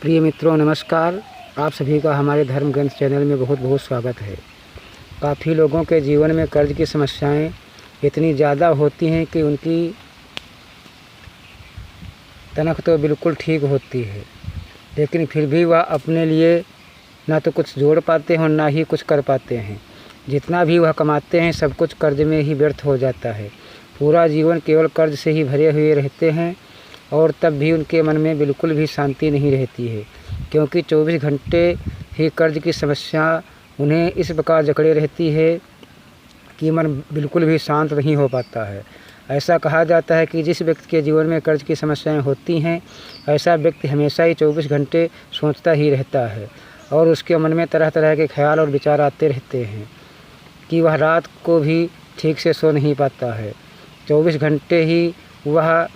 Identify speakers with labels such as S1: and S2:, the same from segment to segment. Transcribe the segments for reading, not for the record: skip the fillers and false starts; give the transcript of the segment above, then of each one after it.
S1: प्रिय मित्रों नमस्कार। आप सभी का हमारे धर्म ग्रंथ चैनल में बहुत बहुत स्वागत है। काफ़ी लोगों के जीवन में कर्ज की समस्याएं इतनी ज़्यादा होती हैं कि उनकी तनख्वाह तो बिल्कुल ठीक होती है, लेकिन फिर भी वह अपने लिए ना तो कुछ जोड़ पाते हैं और ना ही कुछ कर पाते हैं। जितना भी वह कमाते हैं सब कुछ कर्ज में ही व्यर्थ हो जाता है। पूरा जीवन केवल कर्ज से ही भरे हुए रहते हैं और तब भी उनके मन में बिल्कुल भी शांति नहीं रहती है, क्योंकि 24 घंटे ही कर्ज की समस्या उन्हें इस प्रकार जकड़े रहती है कि मन बिल्कुल भी शांत नहीं हो पाता है। ऐसा कहा जाता है कि जिस व्यक्ति के जीवन में कर्ज की समस्याएं होती हैं, ऐसा व्यक्ति हमेशा ही 24 घंटे सोचता ही रहता है और उसके मन में तरह तरह के ख्याल और विचार आते रहते हैं कि वह रात को भी ठीक से सो नहीं पाता है। 24 घंटे ही वह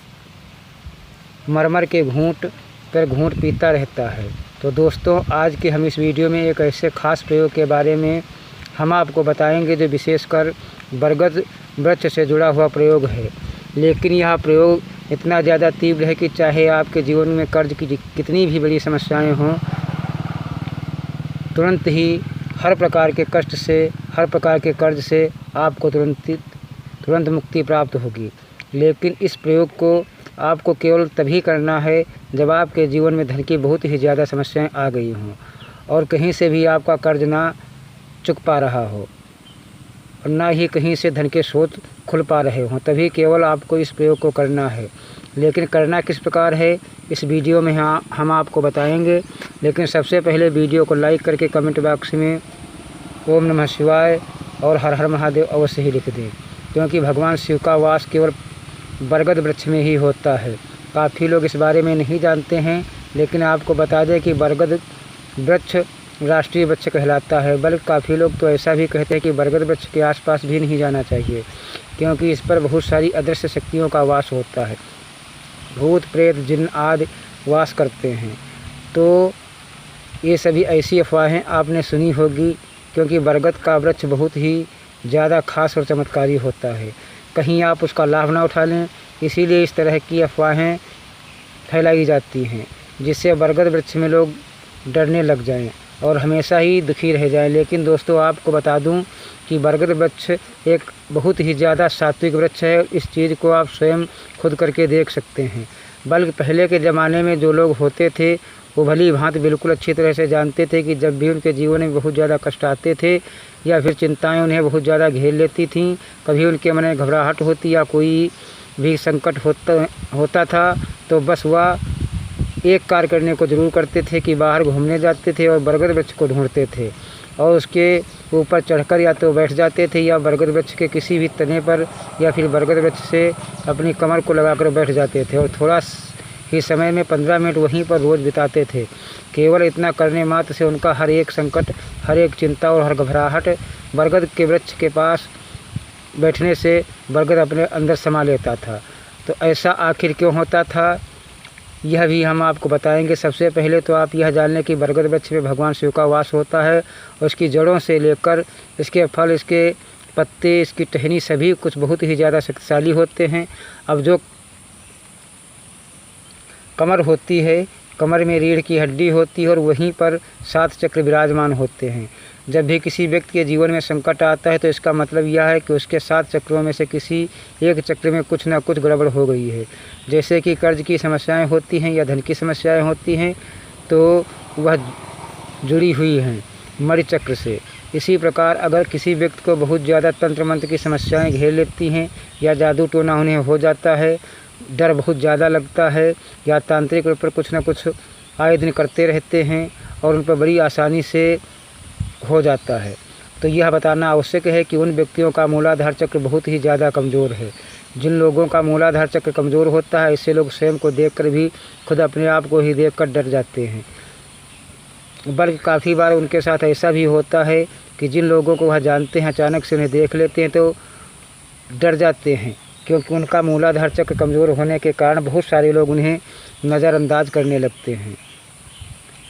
S1: मरमर के घूंट पर घूंट पीता रहता है। तो दोस्तों, आज के हम इस वीडियो में एक ऐसे ख़ास प्रयोग के बारे में हम आपको बताएंगे जो विशेषकर बरगद वृक्ष से जुड़ा हुआ प्रयोग है। लेकिन यह प्रयोग इतना ज़्यादा तीव्र है कि चाहे आपके जीवन में कर्ज की कितनी भी बड़ी समस्याएं हों, तुरंत ही हर प्रकार के कष्ट से, हर प्रकार के कर्ज से आपको तुरंत मुक्ति प्राप्त होगी। लेकिन इस प्रयोग को आपको केवल तभी करना है जब आपके जीवन में धन की बहुत ही ज़्यादा समस्याएं आ गई हों और कहीं से भी आपका कर्ज ना चुक पा रहा हो और ना ही कहीं से धन के स्रोत खुल पा रहे हों, तभी केवल आपको इस प्रयोग को करना है। लेकिन करना किस प्रकार है इस वीडियो में हम आपको बताएंगे। लेकिन सबसे पहले वीडियो को लाइक करके कमेंट बॉक्स में ओम नमः शिवाय और हर हर महादेव अवश्य ही लिख दें, क्योंकि भगवान शिव का वास केवल बरगद वृक्ष में ही होता है। काफ़ी लोग इस बारे में नहीं जानते हैं, लेकिन आपको बता दें कि बरगद वृक्ष राष्ट्रीय वृक्ष कहलाता है। बल्कि काफ़ी लोग तो ऐसा भी कहते हैं कि बरगद वृक्ष के आसपास भी नहीं जाना चाहिए, क्योंकि इस पर बहुत सारी अदृश्य शक्तियों का वास होता है। भूत प्रेत जिन्न आदि वास करते हैं। तो ये सभी ऐसी अफवाहें आपने सुनी होगी, क्योंकि बरगद का वृक्ष बहुत ही ज़्यादा खास और चमत्कारी होता है। कहीं आप उसका लाभ ना उठा लें, इसीलिए इस तरह की अफवाहें फैलाई जाती हैं, जिससे बरगद वृक्ष में लोग डरने लग जाएं और हमेशा ही दुखी रह जाएं। लेकिन दोस्तों, आपको बता दूं कि बरगद वृक्ष एक बहुत ही ज़्यादा सात्विक वृक्ष है। इस चीज़ को आप स्वयं खुद करके देख सकते हैं। बल्कि पहले के ज़माने में जो लोग होते थे वो भली भांति बिल्कुल अच्छी तरह से जानते थे कि जब भी उनके जीवन में बहुत ज़्यादा कष्ट आते थे या फिर चिंताएं उन्हें बहुत ज़्यादा घेर लेती थीं, कभी उनके मन में घबराहट होती या कोई भी संकट होता था, तो बस वह एक कार्य करने को ज़रूर करते थे कि बाहर घूमने जाते थे और बरगद वृक्ष को ढूंढते थे और उसके ऊपर चढ़कर या तो बैठ जाते थे या बरगद वृक्ष के किसी भी तने पर या फिर बरगद वृक्ष से अपनी कमर को लगाकर बैठ जाते थे और थोड़ा ही समय में 15 मिनट वहीं पर रोज़ बिताते थे। केवल इतना करने मात्र से उनका हर एक संकट, हर एक चिंता और हर घबराहट बरगद के वृक्ष के पास बैठने से बरगद अपने अंदर समा लेता था। तो ऐसा आखिर क्यों होता था, यह भी हम आपको बताएंगे। सबसे पहले तो आप यह जान लें कि बरगद वृक्ष में भगवान शिव का वास होता है और उसकी जड़ों से लेकर इसके फल, इसके पत्ते, इसकी टहनी सभी कुछ बहुत ही ज़्यादा शक्तिशाली होते हैं। अब जो कमर होती है, कमर में रीढ़ की हड्डी होती है और वहीं पर 7 चक्र विराजमान होते हैं। जब भी किसी व्यक्ति के जीवन में संकट आता है तो इसका मतलब यह है कि उसके 7 चक्रों में से किसी एक चक्र में कुछ ना कुछ गड़बड़ हो गई है। जैसे कि कर्ज की समस्याएं होती हैं या धन की समस्याएं होती हैं तो वह जुड़ी हुई हैं मणि चक्र से। इसी प्रकार अगर किसी व्यक्ति को बहुत ज़्यादा तंत्र मंत्र की समस्याएं घेर लेती हैं या जादू टोना उन्हें हो जाता है, डर बहुत ज़्यादा लगता है या तांत्रिक रूप पर कुछ ना कुछ आए दिन करते रहते हैं और उन पर बड़ी आसानी से हो जाता है, तो यह बताना आवश्यक है कि उन व्यक्तियों का मूलाधार चक्र बहुत ही ज़्यादा कमज़ोर है। जिन लोगों का मूलाधार चक्र कमज़ोर होता है, ऐसे लोग स्वयं को देखकर भी खुद अपने आप को ही देखकर डर जाते हैं। बल्कि काफ़ी बार उनके साथ ऐसा भी होता है कि जिन लोगों को वह जानते हैं अचानक से उन्हें देख लेते हैं तो डर जाते हैं, क्योंकि उनका मूलाधार चक्र कमज़ोर होने के कारण बहुत सारे लोग उन्हें नज़रअंदाज करने लगते हैं।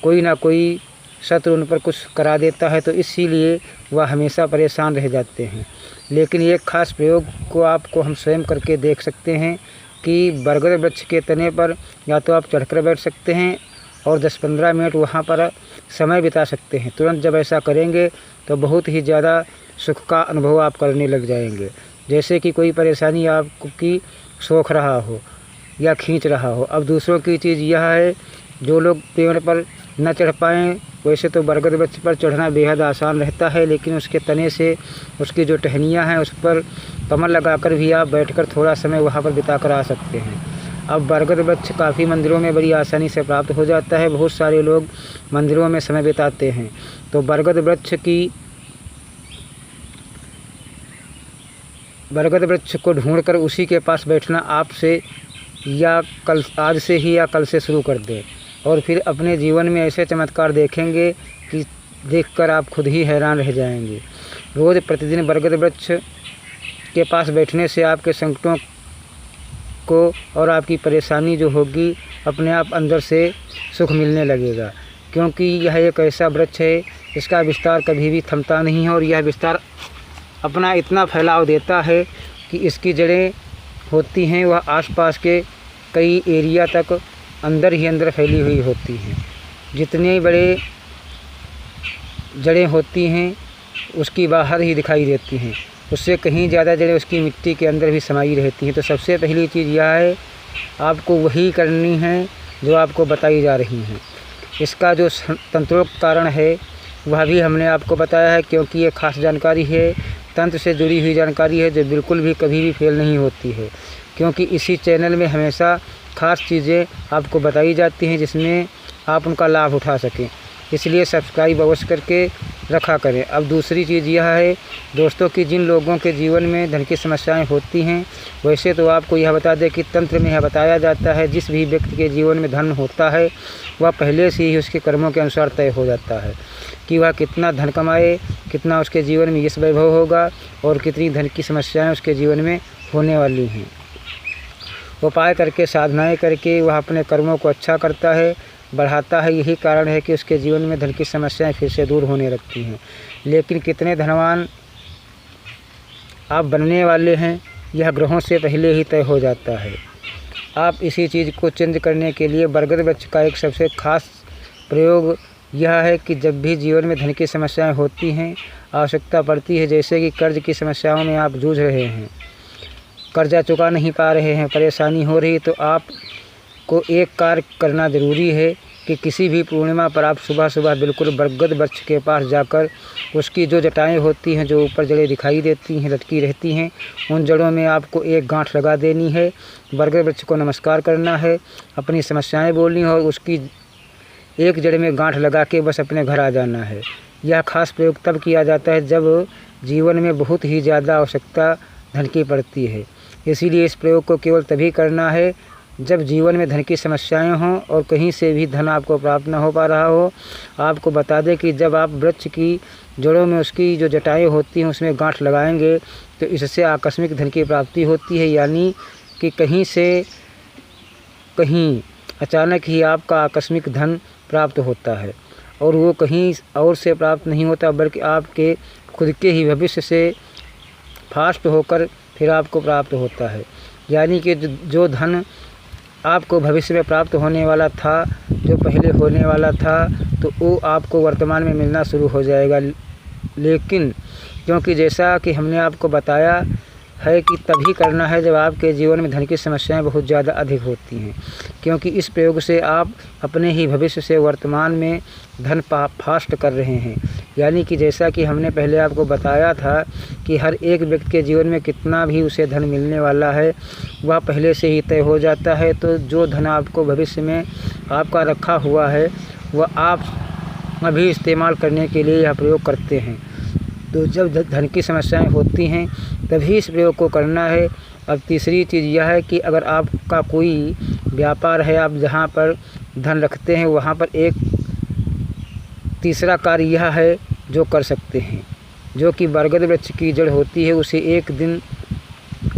S1: कोई ना कोई शत्रु उन पर कुछ करा देता है, तो इसीलिए वह हमेशा परेशान रह जाते हैं। लेकिन एक ख़ास प्रयोग को आपको हम स्वयं करके देख सकते हैं कि बरगद वृक्ष के तने पर या तो आप चढ़कर बैठ सकते हैं और 10-15 मिनट वहाँ पर समय बिता सकते हैं। तुरंत जब ऐसा करेंगे तो बहुत ही ज़्यादा सुख का अनुभव आप करने लग जाएंगे। जैसे कि कोई परेशानी आपकी सोख रहा हो या खींच रहा हो। अब दूसरों की चीज़ यह है, जो लोग पेड़ पर न चढ़ पाएँ, वैसे तो बरगद वृक्ष पर चढ़ना बेहद आसान रहता है, लेकिन उसके तने से उसकी जो टहनियाँ हैं उस पर कमर लगाकर भी आप बैठकर थोड़ा समय वहाँ पर बिता कर आ सकते हैं। अब बरगद वृक्ष काफ़ी मंदिरों में बड़ी आसानी से प्राप्त हो जाता है। बहुत सारे लोग मंदिरों में समय बिताते हैं। तो बरगद वृक्ष को ढूंढकर उसी के पास बैठना आपसे या कल आज से ही या कल से शुरू कर दें, और फिर अपने जीवन में ऐसे चमत्कार देखेंगे कि देखकर आप खुद ही हैरान रह जाएंगे। रोज़ प्रतिदिन बरगद वृक्ष के पास बैठने से आपके संकटों को और आपकी परेशानी जो होगी अपने आप अंदर से सुख मिलने लगेगा, क्योंकि यह एक ऐसा वृक्ष है इसका विस्तार कभी भी थमता नहीं है, और यह विस्तार अपना इतना फैलाव देता है कि इसकी जड़ें होती हैं वह आसपास के कई एरिया तक अंदर ही अंदर फैली हुई होती हैं। जितने बड़े जड़ें होती हैं उसकी बाहर ही दिखाई देती हैं, उससे कहीं ज़्यादा जड़ें उसकी मिट्टी के अंदर भी समाई रहती हैं। तो सबसे पहली चीज़ यह है, आपको वही करनी है जो आपको बताई जा रही हैं। इसका जो तंत्रोक्त कारण है वह भी हमने आपको बताया है, क्योंकि ये खास जानकारी है, तंत्र से जुड़ी हुई जानकारी है, जो बिल्कुल भी कभी भी फेल नहीं होती है, क्योंकि इसी चैनल में हमेशा खास चीज़ें आपको बताई जाती हैं जिसमें आप उनका लाभ उठा सकें। इसलिए सब्सक्राइब अवश्य करके रखा करें। अब दूसरी चीज़ यह है दोस्तों कि जिन लोगों के जीवन में धन की समस्याएं होती हैं, वैसे तो आपको यह बता दें कि तंत्र में यह बताया जाता है जिस भी व्यक्ति के जीवन में धन होता है वह पहले से ही उसके कर्मों के अनुसार तय हो जाता है कि वह कितना धन कमाए, कितना उसके जीवन में यश वैभव होगा और कितनी धन की समस्याएँ उसके जीवन में होने वाली हैं। उपाय करके, साधनाएँ करके वह अपने कर्मों को अच्छा करता है, बढ़ाता है। यही कारण है कि उसके जीवन में धन की समस्याएं फिर से दूर होने लगती हैं। लेकिन कितने धनवान आप बनने वाले हैं यह ग्रहों से पहले ही तय हो जाता है। आप इसी चीज़ को चेंज करने के लिए बरगद वृक्ष का एक सबसे खास प्रयोग यह है कि जब भी जीवन में धन की समस्याएं होती हैं, आवश्यकता पड़ती है, जैसे कि कर्ज की समस्याओं में आप जूझ रहे हैं, कर्जा चुका नहीं पा रहे हैं, परेशानी हो रही, तो आप को एक कार्य करना ज़रूरी है कि किसी भी पूर्णिमा पर आप सुबह सुबह बिल्कुल बरगद वृक्ष के पास जाकर उसकी जो जटाएं होती हैं, जो ऊपर जड़ें दिखाई देती हैं, लटकी रहती हैं, उन जड़ों में आपको एक गांठ लगा देनी है। बरगद वृक्ष को नमस्कार करना है, अपनी समस्याएं बोलनी है और उसकी एक जड़ में गांठ लगा के बस अपने घर आ जाना है। यह खास प्रयोग तब किया जाता है जब जीवन में बहुत ही ज़्यादा आवश्यकता धन की पड़ती है। इसीलिए इस प्रयोग को केवल तभी करना है जब जीवन में धन की समस्याएं हों और कहीं से भी धन आपको प्राप्त न हो पा रहा हो। आपको बता दें कि जब आप वृक्ष की जड़ों में उसकी जो जटाएं होती हैं उसमें गांठ लगाएंगे तो इससे आकस्मिक धन की प्राप्ति होती है, यानी कि कहीं से कहीं अचानक ही आपका आकस्मिक धन प्राप्त होता है, और वो कहीं और से प्राप्त नहीं होता बल्कि आपके खुद के ही भविष्य से फास्ट होकर फिर आपको प्राप्त होता है। यानी कि जो धन आपको भविष्य में प्राप्त होने वाला था, जो पहले होने वाला था, तो वो आपको वर्तमान में मिलना शुरू हो जाएगा। लेकिन क्योंकि जैसा कि हमने आपको बताया है कि तभी करना है जब आपके जीवन में धन की समस्याएं बहुत ज़्यादा अधिक होती हैं, क्योंकि इस प्रयोग से आप अपने ही भविष्य से वर्तमान में धन फास्ट कर रहे हैं। यानी कि जैसा कि हमने पहले आपको बताया था कि हर एक व्यक्ति के जीवन में कितना भी उसे धन मिलने वाला है वह पहले से ही तय हो जाता है। तो जो धन आपको भविष्य में आपका रखा हुआ है वह आप अभी इस्तेमाल करने के लिए यह प्रयोग करते हैं। तो जब धन की समस्याएं होती हैं तभी इस प्रयोग को करना है। अब तीसरी चीज़ यह है कि अगर आपका कोई व्यापार है, आप जहां पर धन रखते हैं वहां पर एक तीसरा कार्य यह है जो कर सकते हैं, जो कि बरगद वृक्ष की जड़ होती है उसे एक दिन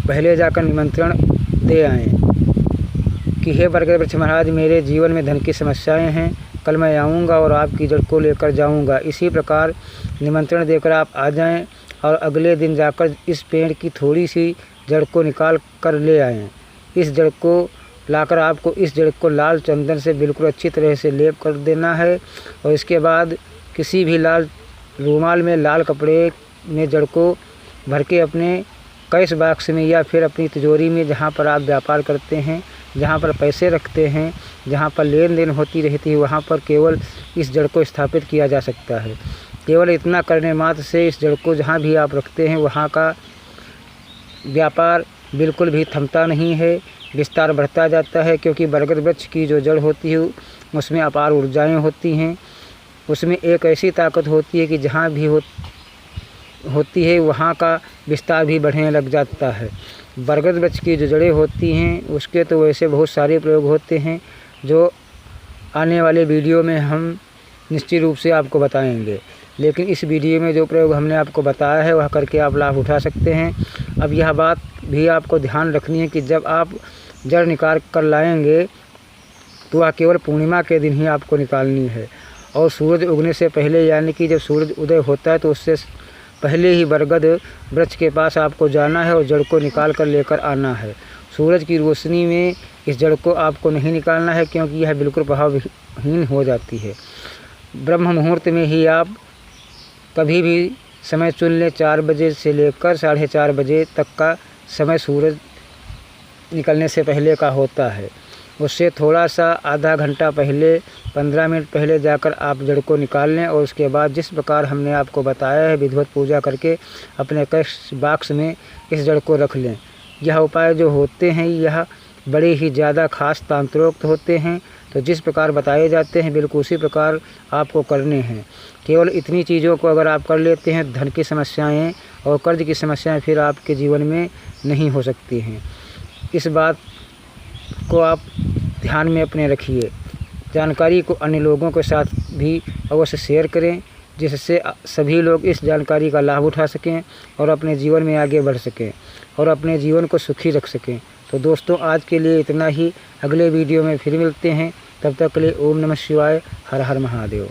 S1: पहले जाकर निमंत्रण दे आएँ कि हे बरगद वृक्ष महाराज, मेरे जीवन में धन की समस्याएं हैं, कल मैं आऊँगा और आपकी जड़ को लेकर जाऊँगा। इसी प्रकार निमंत्रण देकर आप आ जाएं और अगले दिन जाकर इस पेड़ की थोड़ी सी जड़ को निकाल कर ले आएँ। इस जड़ को लाकर आपको इस जड़ को लाल चंदन से बिल्कुल अच्छी तरह से लेप कर देना है। और इसके बाद किसी भी लाल रूमाल में लाल कपड़े में जड़ को भर के अपने कैश बॉक्स में या फिर अपनी तिजोरी में, जहाँ पर आप व्यापार करते हैं, जहाँ पर पैसे रखते हैं, जहाँ पर लेन देन होती रहती है, वहाँ पर केवल इस जड़ को स्थापित किया जा सकता है। केवल इतना करने मात्र से इस जड़ को जहाँ भी आप रखते हैं वहाँ का व्यापार बिल्कुल भी थमता नहीं है, विस्तार बढ़ता जाता है। क्योंकि बरगद वृक्ष की जो जड़ होती है उसमें अपार ऊर्जाएँ होती हैं, उसमें एक ऐसी ताकत होती है कि जहाँ भी होती है वहाँ का विस्तार भी बढ़ने लग जाता है। बरगद वृक्ष की जो जड़ें होती हैं उसके तो वैसे बहुत सारे प्रयोग होते हैं जो आने वाले वीडियो में हम निश्चित रूप से आपको बताएंगे, लेकिन इस वीडियो में जो प्रयोग हमने आपको बताया है वह करके आप लाभ उठा सकते हैं। अब यह बात भी आपको ध्यान रखनी है कि जब आप जड़ निकाल कर लाएंगे तो वह केवल पूर्णिमा के दिन ही आपको निकालनी है और सूरज उगने से पहले, यानी कि जब सूरज उदय होता है तो उससे पहले ही बरगद वृक्ष के पास आपको जाना है और जड़ को निकाल कर लेकर आना है। सूरज की रोशनी में इस जड़ को आपको नहीं निकालना है क्योंकि यह बिल्कुल प्रभावहीन हो जाती है। ब्रह्म मुहूर्त में ही आप कभी भी समय चुन लें, 4 बजे से लेकर 4:30 बजे तक का समय सूरज निकलने से पहले का होता है। उससे थोड़ा सा आधा घंटा पहले, 15 मिनट पहले जाकर आप जड़ को निकाल लें और उसके बाद जिस प्रकार हमने आपको बताया है विधिवत पूजा करके अपने कैश बॉक्स में इस जड़ को रख लें। यह उपाय जो होते हैं यह बड़े ही ज़्यादा खास तंत्रोक्त होते हैं, तो जिस प्रकार बताए जाते हैं बिल्कुल उसी प्रकार आपको करने हैं। केवल इतनी चीज़ों को अगर आप कर लेते हैं, धन की समस्याएं और कर्ज की समस्याएं फिर आपके जीवन में नहीं हो सकती हैं। इस बात को आप ध्यान में अपने रखिए। जानकारी को अन्य लोगों के साथ भी अवश्य शेयर करें जिससे सभी लोग इस जानकारी का लाभ उठा सकें और अपने जीवन में आगे बढ़ सकें और अपने जीवन को सुखी रख सकें। तो दोस्तों आज के लिए इतना ही, अगले वीडियो में फिर मिलते हैं। तब तक के लिए ओम नमः शिवाय, हर हर महादेव।